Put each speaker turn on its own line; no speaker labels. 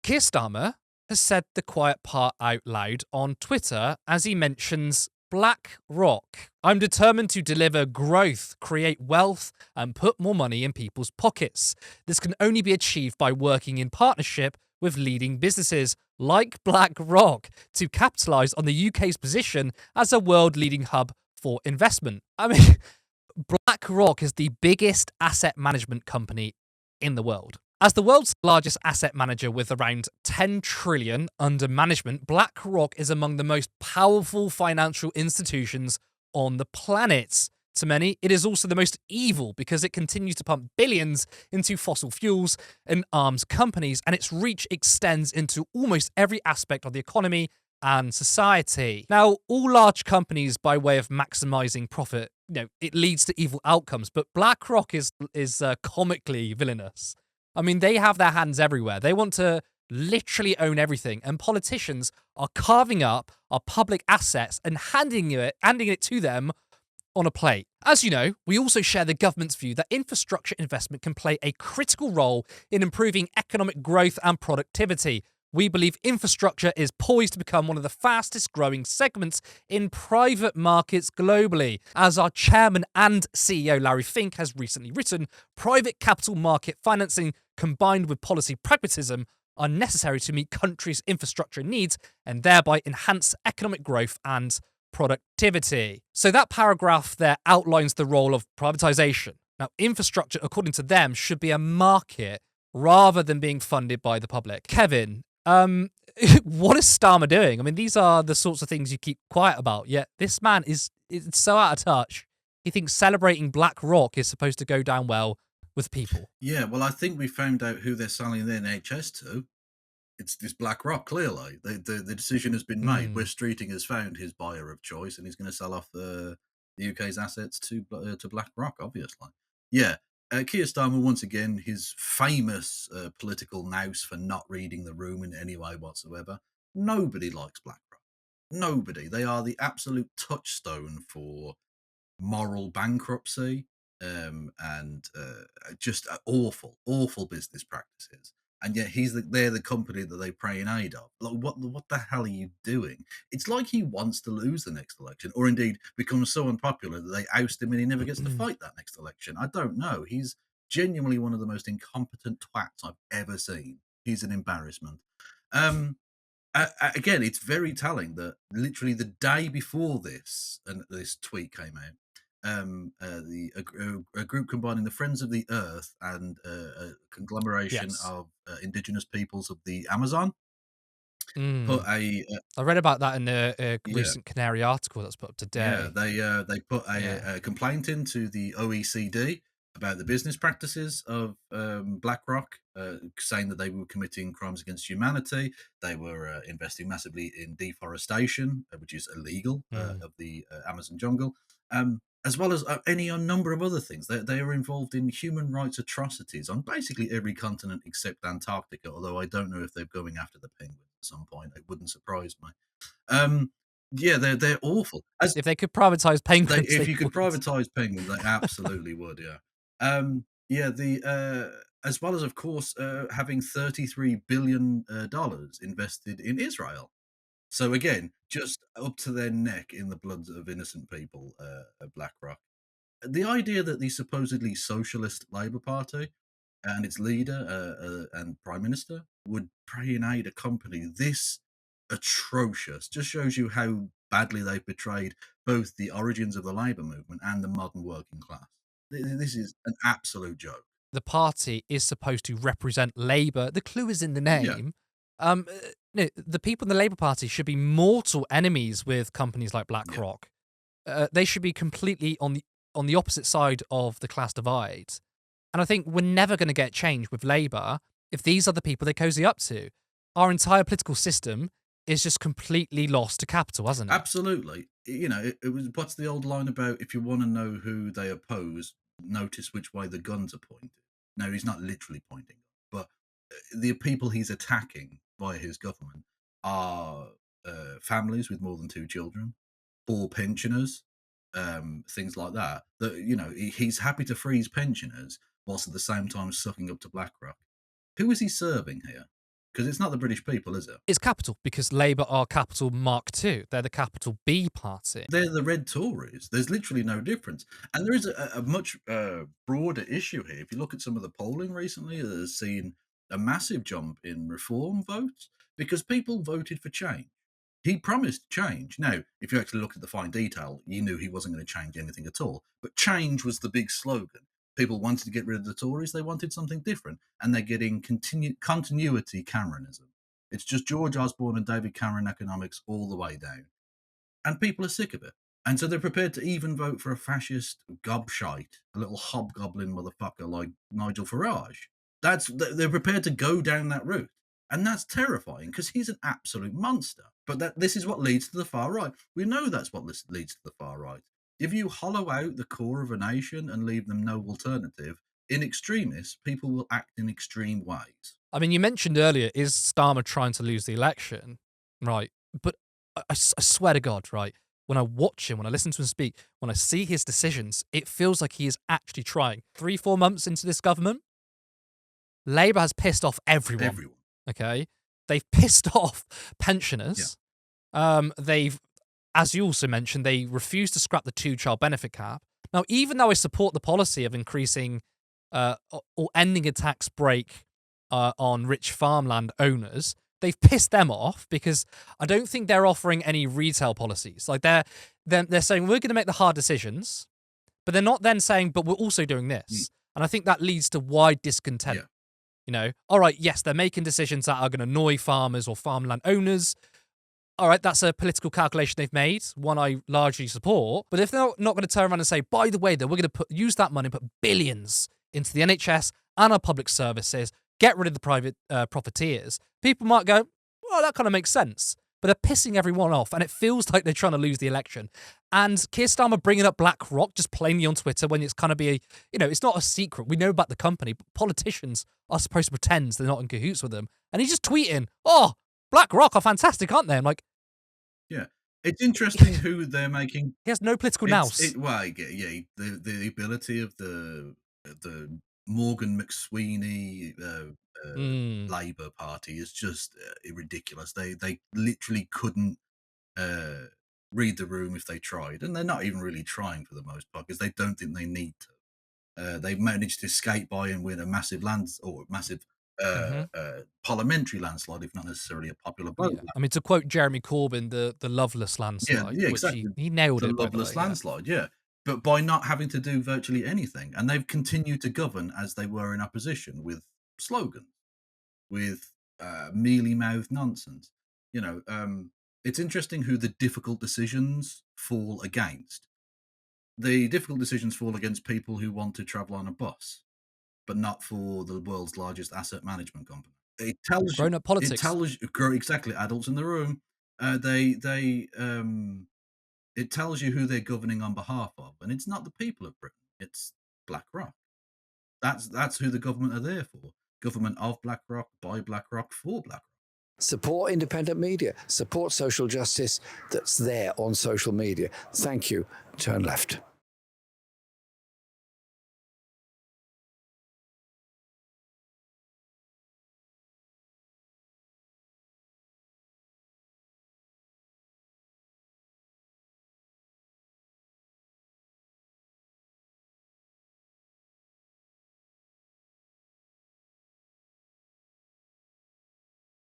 Keir Starmer has said the quiet part out loud on Twitter as he mentions BlackRock. I'm determined to deliver growth, create wealth, and put more money in people's pockets. This can only be achieved by working in partnership with leading businesses like BlackRock to capitalise on the UK's position as a world-leading hub for investment. I mean, BlackRock is the biggest asset management company in the world. As the world's largest asset manager with around 10 trillion under management, BlackRock is among the most powerful financial institutions on the planet. To many, it is also the most evil because it continues to pump billions into fossil fuels and arms companies, and its reach extends into almost every aspect of the economy and society. Now, all large companies, by way of maximizing profit, it leads to evil outcomes, but BlackRock is comically villainous. I mean, they have their hands everywhere. They want to literally own everything, and politicians are carving up our public assets and handing it to them on a plate. As you know, we also share the government's view that infrastructure investment can play a critical role in improving economic growth and productivity. We believe infrastructure is poised to become one of the fastest growing segments in private markets globally. As our chairman and CEO Larry Fink has recently written, private capital market financing combined with policy pragmatism are necessary to meet countries' infrastructure needs and thereby enhance economic growth and productivity. So that paragraph there outlines the role of privatization. Now, infrastructure, according to them, should be a market rather than being funded by the public. Kevin, what is Starmer doing? I mean, these are the sorts of things you keep quiet about, yet this man is so out of touch. He thinks celebrating BlackRock is supposed to go down well with people.
Yeah, well, I think we found out who they're selling the NHS to. It's this BlackRock, clearly. The decision has been made. Wes Streeting has found his buyer of choice, and he's going to sell off the UK's assets to BlackRock, obviously. Yeah, Keir Starmer, once again, his famous political nous for not reading the room in any way whatsoever. Nobody likes BlackRock. Nobody. They are the absolute touchstone for moral bankruptcy and just awful business practices. And yet they're the company that they pray in aid of. Like, what the hell are you doing? It's like he wants to lose the next election, or indeed becomes so unpopular that they oust him and he never gets to fight that next election. I don't know. He's genuinely one of the most incompetent twats I've ever seen. He's an embarrassment. Again, it's very telling that literally the day before this, and this tweet came out, a group combining the Friends of the Earth and a conglomeration
Yes.
of indigenous peoples of the Amazon put
Mm.
a
I read about that in a
yeah
recent Canary article that's put up
yeah
today.
they put
Yeah.
a complaint into the OECD about the business practices of BlackRock, saying that they were committing crimes against humanity. They were investing massively in deforestation, which is illegal,
Mm.
of the Amazon jungle, as well as any a number of other things. They are involved in human rights atrocities on basically every continent except Antarctica. Although I don't know if they're going after the penguins at some point. It wouldn't surprise me. Um, yeah, they're awful. As
If they could privatize
they
penguins,
if
they
you could
would.
privatize penguins, they absolutely would, yeah. Yeah, the as well as, of course, having $33 billion dollars invested in Israel. So again, just up to their neck in the blood of innocent people, at BlackRock. The idea that the supposedly socialist Labour Party and its leader, and prime minister would pray and aid a company this atrocious just shows you how badly they've betrayed both the origins of the labour movement and the modern working class. This is an absolute joke.
The party is supposed to represent Labour. The clue is in the
Yeah,
name. No, the people in the Labour Party should be mortal enemies with companies like
yeah,
BlackRock. They should be completely on the opposite side of the class divide. And I think we're never going to get change with Labour if these are the people they cozy up to. Our entire political system is just completely lost to capital, hasn't it?
absolutely. It was what's the old line about if you want to know who they oppose, notice which way the guns are pointed. No, he's not literally pointing, but the people he's attacking via his government are families with more than two children, poor pensioners, things like that. That he's happy to freeze pensioners whilst at the same time sucking up to BlackRock. Who is he serving here? Because it's not the British people, is it?
It's capital because Labour are capital Mark II. They're the capital B party.
They're the red Tories. There's literally no difference. And there is a much broader issue here. If you look at some of the polling recently, it has seen a massive jump in reform votes because people voted for change. He promised change. Now, if you actually look at the fine detail, you knew he wasn't going to change anything at all. But change was the big slogan. People wanted to get rid of the Tories. They wanted something different. And they're getting continuity Cameronism. It's just George Osborne and David Cameron economics all the way down. And people are sick of it. And so they're prepared to even vote for a fascist gobshite, a little hobgoblin motherfucker like Nigel Farage. They're prepared to go down that route. And that's terrifying because he's an absolute monster. But this is what leads to the far right. We know that's what leads to the far right. If you hollow out the core of a nation and leave them no alternative, in extremis, people will act in extreme ways.
I mean, you mentioned earlier, is Starmer trying to lose the election? Right. But I swear to God, right, when I watch him, when I listen to him speak, when I see his decisions, it feels like he is actually trying. 3-4 months into this government, Labour has pissed off everyone. Okay? They've pissed off pensioners. Yeah. They've, as you also mentioned, they refused to scrap the 2-child benefit cap. Now, even though I support the policy of increasing or ending a tax break on rich farmland owners, they've pissed them off because I don't think they're offering any retail policies. Like they're saying we're going to make the hard decisions, but they're not then saying, but we're also doing this. And I think that leads to wide discontent.
Yeah.
You know, all right, yes, they're making decisions that are going to annoy farmers or farmland owners. All right, that's a political calculation they've made, one I largely support. But if they're not going to turn around and say, by the way, that we're going to use that money and put billions into the NHS and our public services, get rid of the private profiteers, people might go, well, that kind of makes sense. But they're pissing everyone off, and it feels like they're trying to lose the election. And Keir Starmer bringing up BlackRock just plainly on Twitter when it's kind of it's not a secret. We know about the company, but politicians are supposed to pretend they're not in cahoots with them. And he's just tweeting, oh, BlackRock are fantastic, aren't they? I'm like,
yeah. It's interesting who they're making.
He has no political nous.
The ability of the Morgan McSweeney Labour Party is just ridiculous. They literally couldn't read the room if they tried, and they're not even really trying for the most part because they don't think they need to. They've managed to skate by and win a massive parliamentary landslide, if not necessarily a popular vote.
Yeah. I mean, to quote Jeremy Corbyn, the loveless landslide,
exactly.
Which he nailed
the
it.
Loveless landslide, yeah. But by not having to do virtually anything, and they've continued to govern as they were in opposition with slogans, with mealy-mouthed nonsense. It's interesting who the difficult decisions fall against. The difficult decisions fall against people who want to travel on a bus, but not for the world's largest asset management company. It tells you
grown-up politics.
It tells you exactly adults in the room. It tells you who they're governing on behalf of, and it's not the people of Britain. It's BlackRock. That's who the government are there for. Government of BlackRock, by BlackRock, for BlackRock.
Support independent media. Support social justice that's there on social media. Thank you. Turn left.